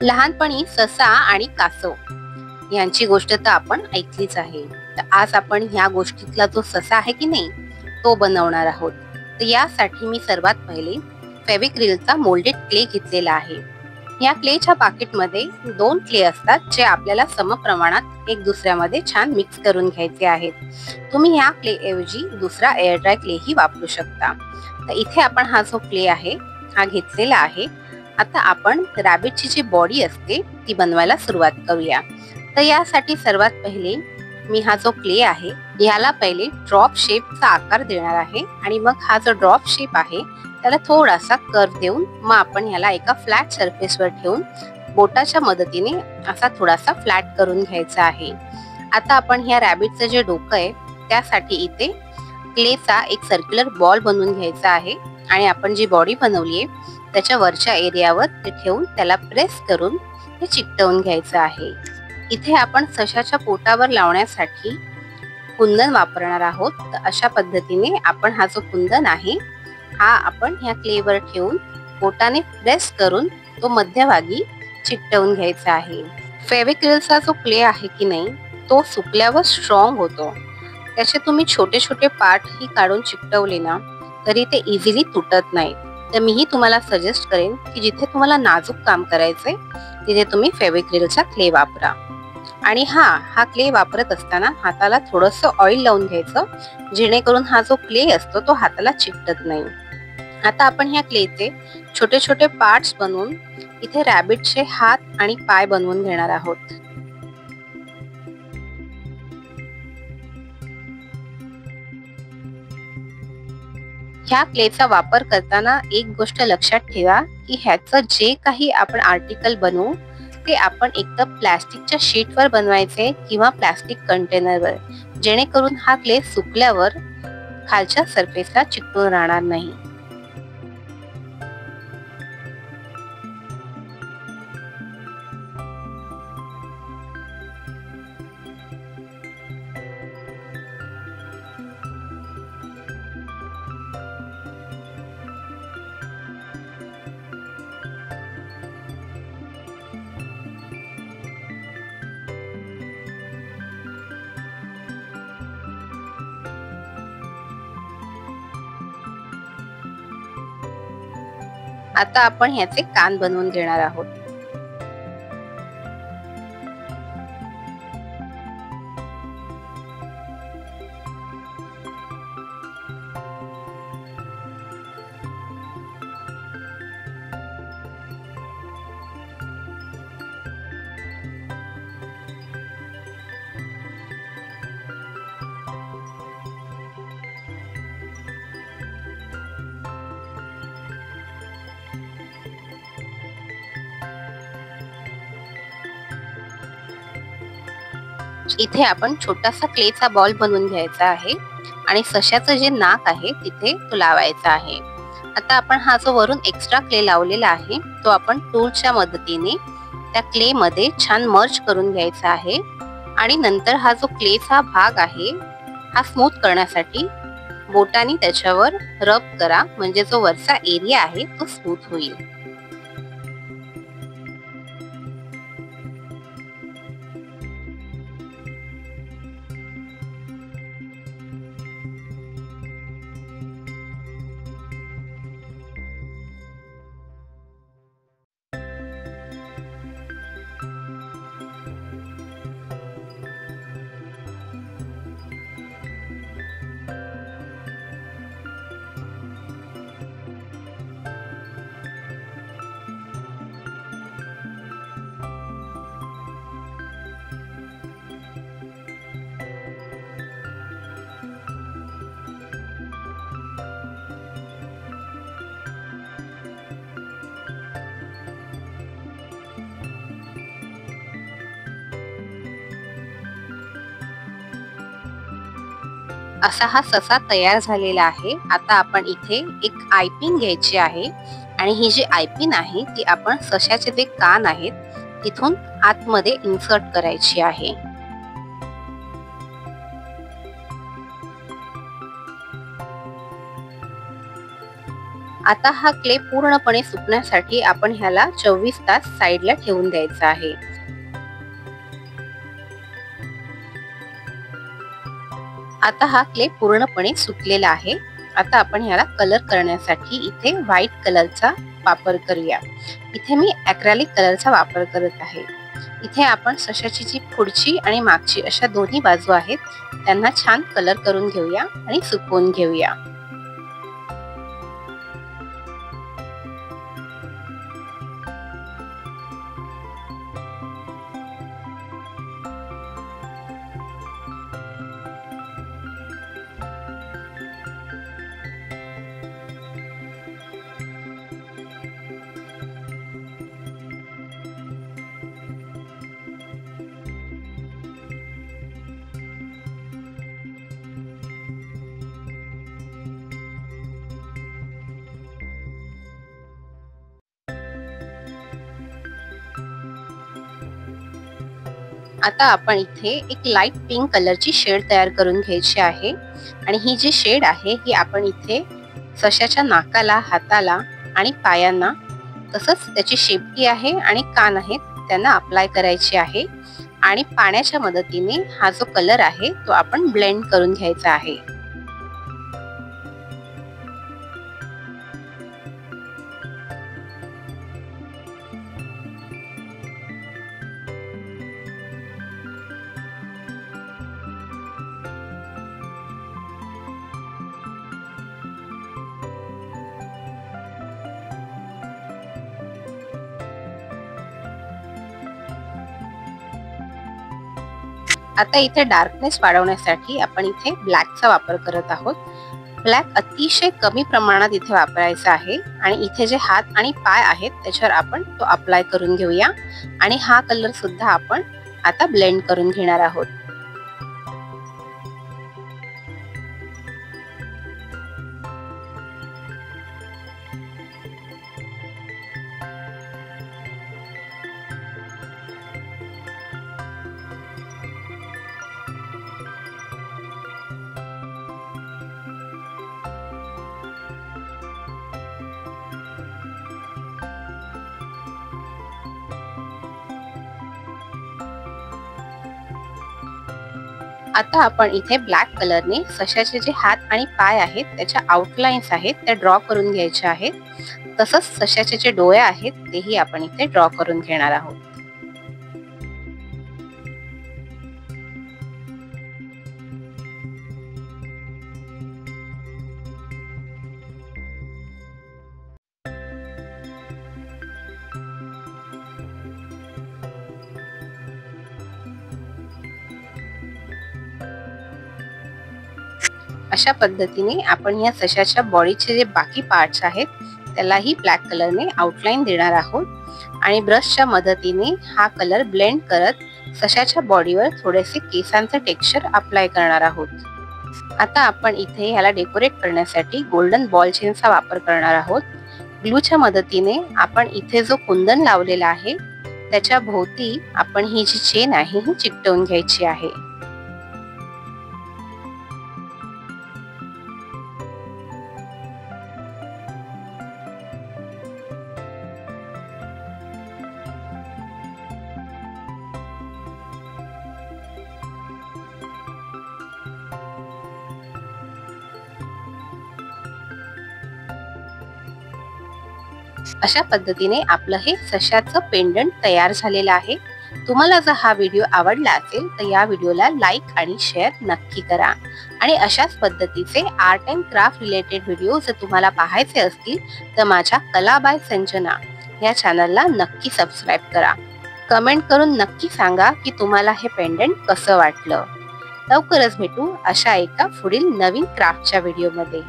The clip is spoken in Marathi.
लहानपणी ससा आणि कासव यांची गोष्ट तर आपण ऐकलीच आहे. तर आज आपण ह्या गोष्टीतला जो ससा आहे की नाही तो बनवणार आहोत. तर यासाठी मी सर्वात पहिले फेविक्रिलचा मोल्डेड क्ले घेतलेला आहे. या क्लेच्या पाकिटमध्ये 2 क्ले असतात जे आपल्याला समप्रमाणात एक दुसऱ्यामध्ये छान मिक्स करून घ्यायचे आहेत. तुम्ही ह्या क्ले ऐवजी दुसरा एअर ड्राय क्ले ही वापरू शकता. तर इथे आपण हा जो क्ले आहे हा घेतलेला आहे. आता आपण रॅबिटची जी बॉडी असते ती बनवायला सुरुवात करूया. तर यासाठी सर्वात पहिले मी हा जो क्ले आहे याला पहिले ड्रॉप शेपचा आकार देणार आहे आणि मग हा जो ड्रॉप शेप आहे त्याला थोडासा कर्व देऊन मग आपण याला एका फ्लॅट सरफेसवर ठेवून बोटाच्या मदतीने असा थोडासा फ्लॅट करून घ्यायचा आहे. आता आपण ह्या रॅबिटचं जे डोकं आहे त्यासाठी इथे क्लेचा एक सर्क्युलर बॉल बनवून घ्यायचा आहे आणि आपण जी बॉडी बनवली आहे त्याच्या वरच्या एरियावर ते ठेवून त्याला प्रेस करून ते चिकटवून घ्यायचं आहे. इथे आपण सशाच्या पोटावर लावण्यासाठी कुंदन वापरणार आहोत. तर अशा पद्धतीने आपण हा जो कुंदन आहे हा आपण ह्या क्लेवर ठेवून बोटाने प्रेस करून तो मध्यभागी चिकटवून घ्यायचा आहे. फेविक्रिलचा जो क्ले आहे की नाही तो सुकल्यावर स्ट्रॉंग होतो. त्याचे तुम्ही छोटे छोटे पार्ट ही काढून चिकटवले ना तरी ते इझिली तुटत नाही. तर मीही तुम्हाला सजेस्ट करेन की जिथे तुम्हाला नाजूक काम करायचंय तिथे तुम्ही फेविक्रिलचा क्ले वापरा. आणि हा क्ले वापरत असताना हाताला थोडंसं ऑइल लावून घ्यायचं जेणेकरून हा जो क्ले असतो तो हाताला चिकटत नाही. आता आपण ह्या क्लेचे छोटे छोटे पार्ट्स बनवून इथे रॅबिटचे हात आणि पाय बनवून घेणार आहोत. ह्या क्लेचा वापर करताना एक गोष्ट लक्षात ठेवा की ह्याचं जे काही आपण आर्टिकल बनवू ते आपण एकतर प्लास्टिकच्या शीटवर बनवायचे किंवा प्लास्टिक कंटेनरवर, जेणेकरून हा क्ले सुकल्यावर खालच्या सरफेसला चिकटून राहणार नाही. आता आपण ह्याचे कान बनवून घेणार आहोत. इथे आपण छोटासा क्लेचा बॉल बनवून घ्यायचा आहे आणि सशाचं जे नाक आहे तिथे तो लावायचा आहे. आता आपण हा जो वरून एक्स्ट्रा क्ले लावलेला आहे तो आपण टूलच्या मदतीने त्या क्ले मध्ये छान मर्ज करून घ्यायचा आहे आणि नंतर हा जो क्लेचा भाग आहे हा स्मूथ करण्यासाठी बोटाने त्याच्यावर रब करा म्हणजे जो वरचा एरिया आहे तो स्मूथ होईल. असा हा ससा तयार झालेला आहे. आता आपण इथे एक आयपिन घ्यायची आहे आणि ही जी आयपिन आहे ती आपण सशाचे जे कान आहेत तिथून आतमध्ये इन्सर्ट करायची आहे. आता हा क्ले पूर्णपणे सुकण्यासाठी आपण ह्याला 24 तास साईडला ठेवून द्यायचा आहे. आता हा क्ले पूर्णपणे सुकलेला आहे. आता आपण ह्याला कलर करण्यासाठी इथे व्हाईट कलरचा वापर करूया. इथे मी ॲक्रेलिक कलरचा वापर करत आहे. इथे आपण सशाची जी पुढची आणि मागची अशा दोन्ही बाजू आहेत त्यांना छान कलर करून घेऊया आणि सुकवून घेऊया. आता आपण इथे एक लाईट पिंक कलरची शेड तयार करून घ्यायची आहे आणि ही जी शेड आहे ही आपण इथे सशाच्या नाकाला, हाताला आणि पायांना, तसंच त्याची शेपटी आहे आणि कान आहेत त्यांना अप्लाय करायची आहे आणि पाण्याच्या मदतीने हा जो कलर आहे तो आपण ब्लेंड करून घ्यायचा आहे. आता इथे डार्कनेस वाढवण्यासाठी आपण इथे ब्लॅकचा वापर करत आहोत. ब्लॅक अतिशय कमी प्रमाणात इथे वापरायचा आहे आणि इथे जे हात आणि पाय आहेत त्याच्यावर आपण तो अप्लाय करून घेऊया आणि हा कलर सुद्धा आपण आता ब्लेंड करून घेणार आहोत. आता आपण इथे ब्लॅक कलरने सशाचे जे हात आणि पाय आहेत त्याच्या आउटलाइन्स आहेत त्या ड्रॉ करून घ्यायच्या आहेत. तसंच सशाचे जे डोळे आहेत तेही आपण इथे ड्रॉ करून घेणार आहोत. अशा पद्धतीने आपण या सशाच्या बॉडीचे जे बाकी पार्ट्स आहेत त्यालाही ब्लॅक कलरने आउटलाईन देणार आहोत आणि ब्रशच्या मदतीने हा कलर ब्लेंड करत सशाच्या बॉडीवर थोडेसे केसांचे टेक्स्चर अप्लाय करणार आहोत. आता आपण इथे ह्याला डेकोरेट करण्यासाठी गोल्डन बॉल चेनचा वापर करणार आहोत. ग्लूच्या मदतीने आपण इथे जो कुंदन लावलेला आहे त्याच्या भोवती आपण ही जी चेन आहे ही चिकटवून घ्यायची आहे. अशा पद्धतीने आपलं हे सशाचं पेंडंट तयार झालेलं आहे. तुम्हाला जर हा व्हिडिओ आवडला असेल तर या व्हिडिओला लाईक आणि शेअर नक्की करा आणि अशाच पद्धतीचे art and craft related video जर तुम्हाला पाहायचे असतील तर माझ्या कला बाय संजना या चॅनलला नक्की सबस्क्राईब करा. कमेंट करून नक्की सांगा की तुम्हाला हे पेंडंट कसं वाटलं. लवकरच भेटू अशा एका पुढील नवीन क्राफ्टच्या व्हिडिओमध्ये.